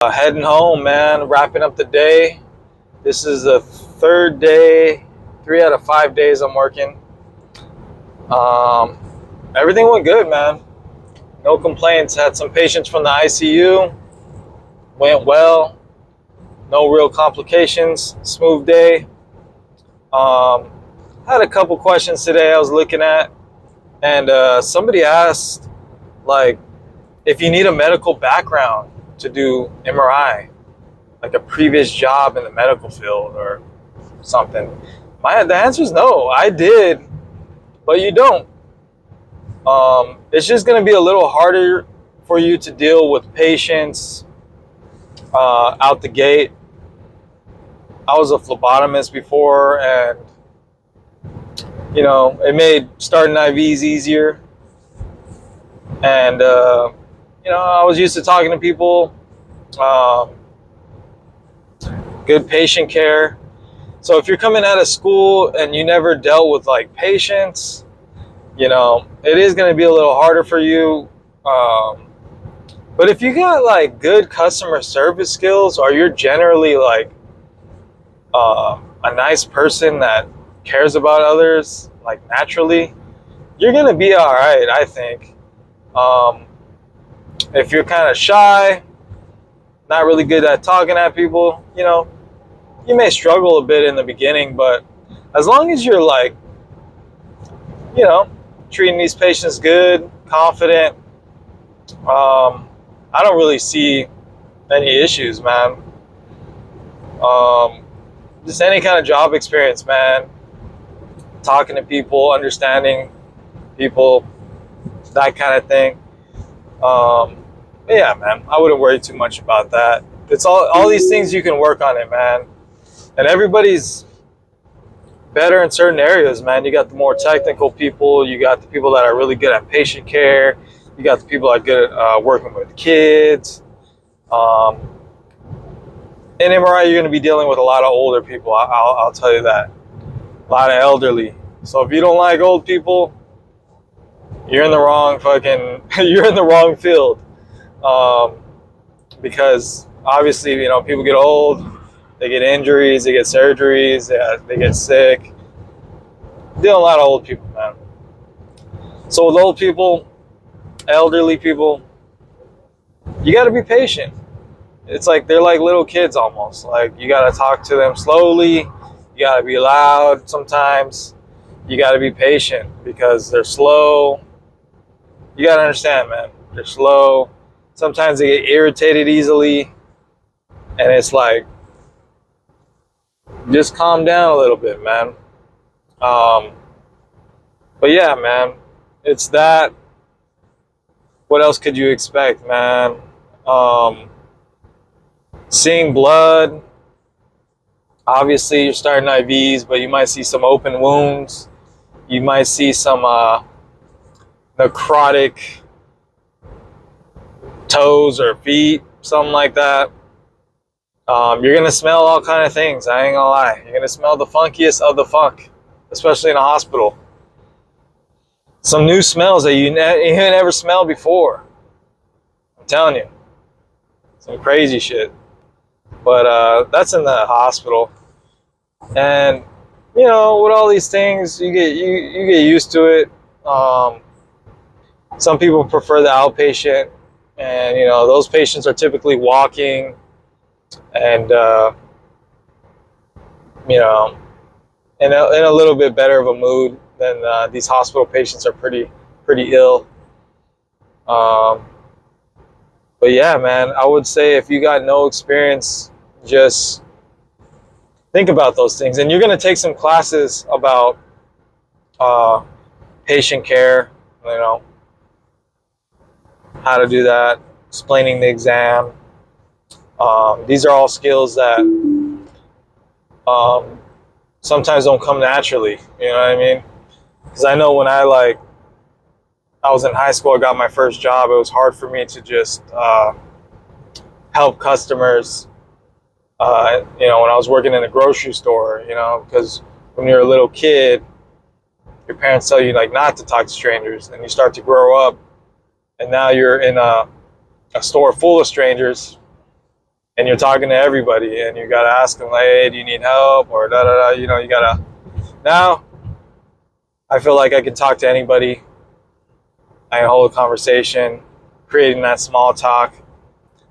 Heading home, man. Wrapping up the day. This is the third day, 3 out of 5 days I'm working. Um, Everything went good, man. No complaints. Had some patients from the ICU. Went well. No real complications. Smooth day. Um, Had a couple questions today I was looking at, and somebody asked, like, if you need a medical background to do MRI, like a previous job in the medical field or something. The answer is no. I did, but you don't. It's just going to be a little harder for you to deal with patients out the gate. I was a phlebotomist before, and it made starting IVs easier. And I was used to talking to people, um, good patient care. So if you're coming out of school and you never dealt with like patients, it is going to be a little harder for you. But if you got like good customer service skills, or you're generally like a nice person that cares about others, like naturally, you're going to be all right, I think. If you're kind of shy, not really good at talking at people, you may struggle a bit in the beginning, but as long as you're like, treating these patients good, confident, I don't really see any issues, man. Just any kind of job experience, man. Talking to people, understanding people, that kind of thing. Yeah, man, I wouldn't worry too much about that. It's all these things you can work on it, man. And everybody's better in certain areas, man. You got the more technical people. You got the people that are really good at patient care. You got the people that are good at working with kids. In MRI, you're going to be dealing with a lot of older people. I'll tell you that. A lot of elderly. So if you don't like old people, you're in the wrong you're in the wrong field. Because obviously, people get old, they get injuries, they get surgeries, they get sick. Deal with a lot of old people, man. So with old people, elderly people, you got to be patient. It's like they're like little kids almost. Like, you got to talk to them slowly. You got to be loud sometimes. You got to be patient because they're slow. You got to understand, man. They're slow. Sometimes they get irritated easily. And it's like, just calm down a little bit, man. But yeah, man, it's that. What else could you expect, man? Seeing blood. Obviously, you're starting IVs, but you might see some open wounds. You might see some necrotic toes or feet, something like that. You're going to smell all kind of things. I ain't gonna lie. You're going to smell the funkiest of the funk, especially in a hospital. Some new smells that you never smelled before. I'm telling you. Some crazy shit. But that's in the hospital. And, with all these things, you get used to it. Some people prefer the outpatient. And, those patients are typically walking and, in a little bit better of a mood than these hospital patients are pretty ill. But yeah, man, I would say if you got no experience, just think about those things. And you're going to take some classes about patient care, how to do that, explaining the exam. These are all skills that sometimes don't come naturally, you know what I mean? Because I know when I was in high school, I got my first job, it was hard for me to just help customers, when I was working in a grocery store, because when you're a little kid, your parents tell you not to talk to strangers, and you start to grow up, and now you're in a store full of strangers, and you're talking to everybody, and you gotta ask them like, hey, do you need help, or da da da. You know, you gotta. Now, I feel like I can talk to anybody. I can hold a conversation, creating that small talk.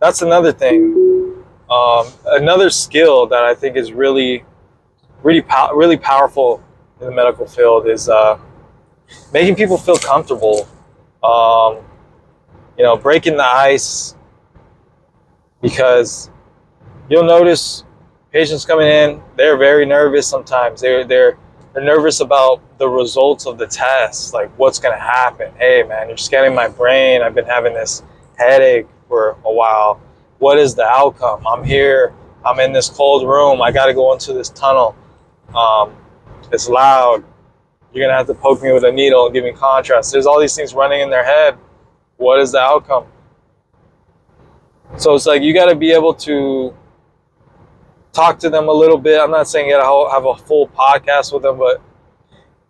That's another thing. Another skill that I think is really powerful in the medical field is making people feel comfortable. You know, breaking the ice, because you'll notice patients coming in, they're very nervous sometimes. They're nervous about the results of the test, like what's going to happen. Hey, man, you're scanning my brain. I've been having this headache for a while. What is the outcome? I'm here. I'm in this cold room. I got to go into this tunnel. It's loud. You're going to have to poke me with a needle and give me contrast. There's all these things running in their head. What is the outcome? So it's like you got to be able to talk to them a little bit. I'm not saying you got to have a full podcast with them, but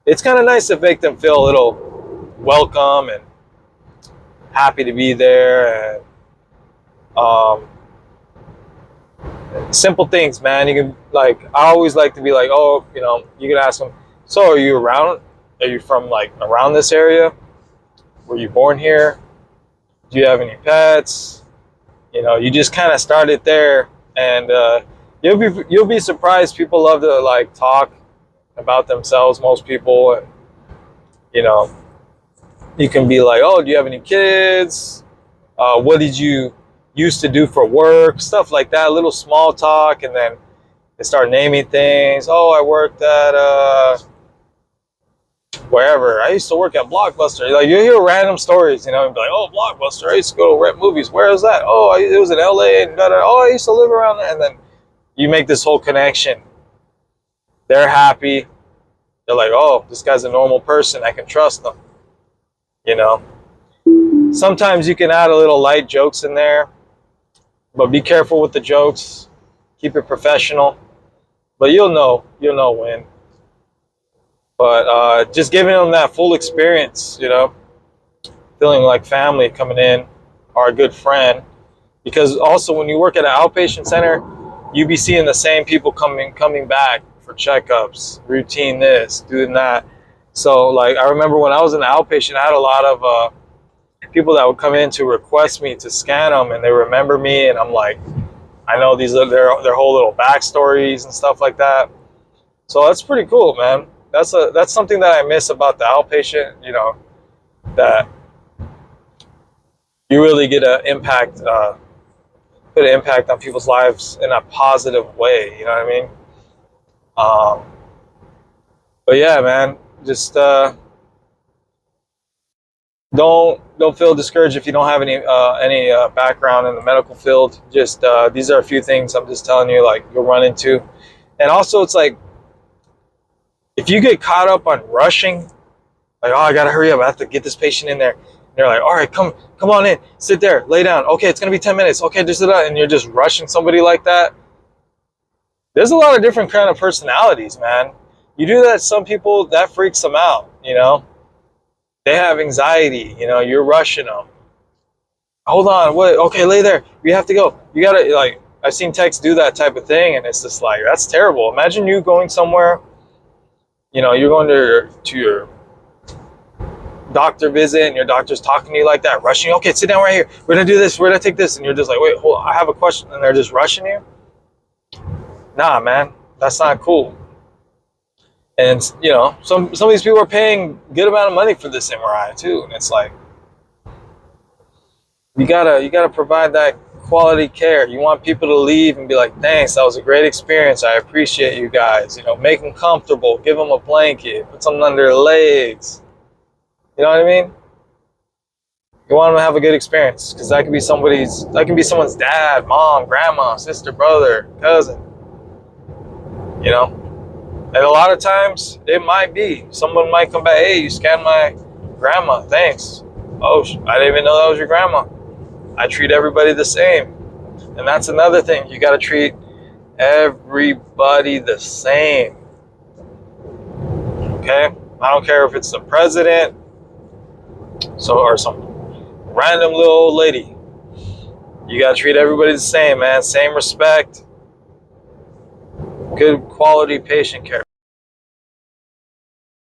it's kind of nice to make them feel a little welcome and happy to be there. And simple things, man. You can, like, I always like to be like, oh, you know, you can ask them, so are you around? Are you from like around this area? Were you born here? Do you have any pets? You know, you just kind of start it there, and you'll be surprised. People love to like talk about themselves. Most people, and you know, you can be like, oh, do you have any kids? What did you used to do for work? Stuff like that. A little small talk, and then they start naming things. Oh, I worked at wherever. I used to work at Blockbuster. Like, you hear random stories, you know, and be like, oh, Blockbuster. I used to go to rent movies. Where is that? Oh, it was in LA. And oh, I used to live around there. And then you make this whole connection. They're happy. They're like, oh, this guy's a normal person. I can trust them. You know, sometimes you can add a little light jokes in there, but be careful with the jokes. Keep it professional. But you'll know when. But just giving them that full experience, you know, feeling like family coming in, or a good friend. Because also when you work at an outpatient center, you be seeing the same people coming back for checkups, routine this, doing that. So like, I remember when I was an outpatient, I had a lot of people that would come in to request me to scan them, and they remember me, and I'm like, I know these are their whole little backstories and stuff like that. So that's pretty cool, man. That's something that I miss about the outpatient, you know, that you really get an impact, put an impact on people's lives in a positive way. You know what I mean? But yeah, man, just don't feel discouraged if you don't have any background in the medical field. Just these are a few things I'm just telling you, like, you'll run into. And also, it's like, if you get caught up on rushing, like, oh, I gotta hurry up, I have to get this patient in there. And they're like, all right, come on in, sit there, lay down. Okay, it's gonna be 10 minutes. Okay, just sit down. And you're just rushing somebody like that. There's a lot of different kind of personalities, man. You do that, some people, that freaks them out, you know? They have anxiety, you know, you're rushing them. Hold on, what? Okay, lay there. You have to go. You gotta, like, I've seen techs do that type of thing, and it's just like, that's terrible. Imagine you going somewhere, you know, you're going to your doctor visit, and your doctor's talking to you like that, rushing you. Okay, sit down right here. We're gonna do this. We're gonna take this, and you're just like, wait, hold on, I have a question, and they're just rushing you. Nah, man, that's not cool. And you know, some of these people are paying good amount of money for this MRI too, and it's like, you gotta provide that quality care. You want people to leave and be like, thanks, that was a great experience. I appreciate you guys. You know, make them comfortable, give them a blanket, put something under their legs. You know what I mean? You want them to have a good experience, because that can be someone's dad, mom, grandma, sister, brother, cousin. You know? And a lot of times, it might be. Someone might come back, hey, you scanned my grandma, thanks. Oh, I didn't even know that was your grandma. I treat everybody the same. And that's another thing. You got to treat everybody the same. Okay? I don't care if it's the president or some random little old lady. You got to treat everybody the same, man. Same respect. Good quality patient care.